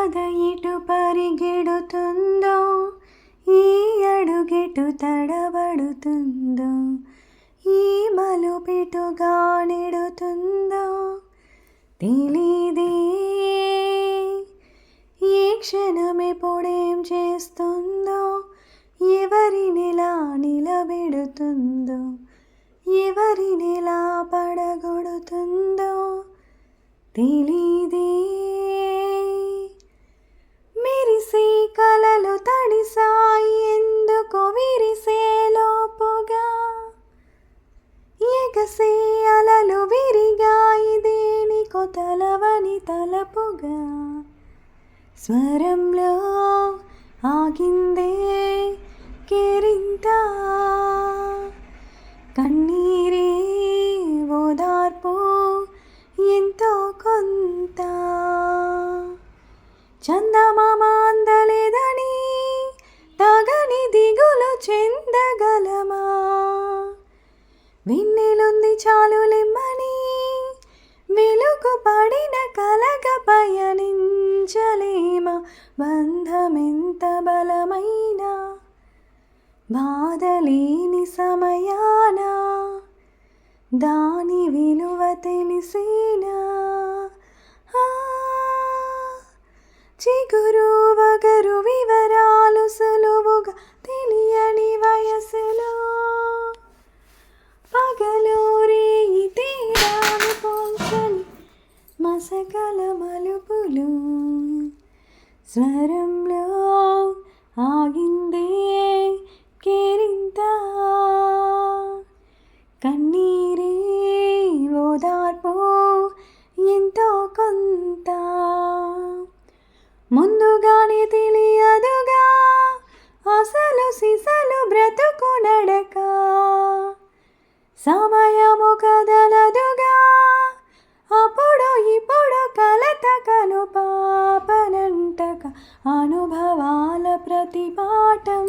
కథ ఇటు పరిగెడుతుందో, ఈ అడుగెటు తడబడుతుందో, ఈ మలుపెటుగా నెడుతుందో తెలీదే. ఏ క్షణమెప్పుడేం చేస్తుందో, ఎవరినెలా నిలబెడుతుందో, ఎవరినెలా పడగొడుతుందో తెలీదే. మెరిసే కలలు తడిసాయి ఎందుకో విరిసే లోపుగా, ఎగసే అలలు విరిగాయి దేనికో తలవని తలపుగా. స్వరంలో ఆగిందే కేరింత, కన్నీరే ఓదార్పు ఎంతో కొంత. చందమామ అందలేదని తగని దిగులు చెందగలమా, వెన్నెలుంది చాలులెమ్మని వెలుగు పడిన కలగ పయనించలేమా. బంధమెంత బలమైనా బాధలేని సమయాన దాని విలువ తెలిసేనా. చిగురు వగరు వివరాలు సులువుగా తెలియని వయసులో, పగలు రేయి తేడాలు పోల్చని మసకల మలుపులు. స్వరంలో ఆగిందే కేరింత, కన్నీరే ఓదార్పు ఎంతో కొంత. ముందుగానే తెలియదుగా అసలు సిసలు బ్రతుకు నడక, సమయము కదలదుగా అప్పుడు ఇప్పుడు కలత కను పాపనంటక. అనుభవాల ప్రతిపాఠం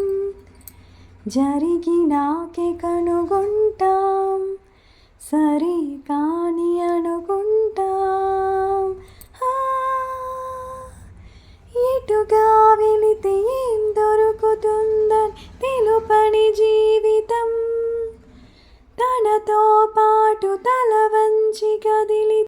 జరిగినాకే కనుగొంటాం, సరే కాని అనుకుంటాం. ఎటుగా వెళితే ఏం దొరుకుతుందని తెలుపని జీవితం, తనతో పాటు తల వంచి కదిలి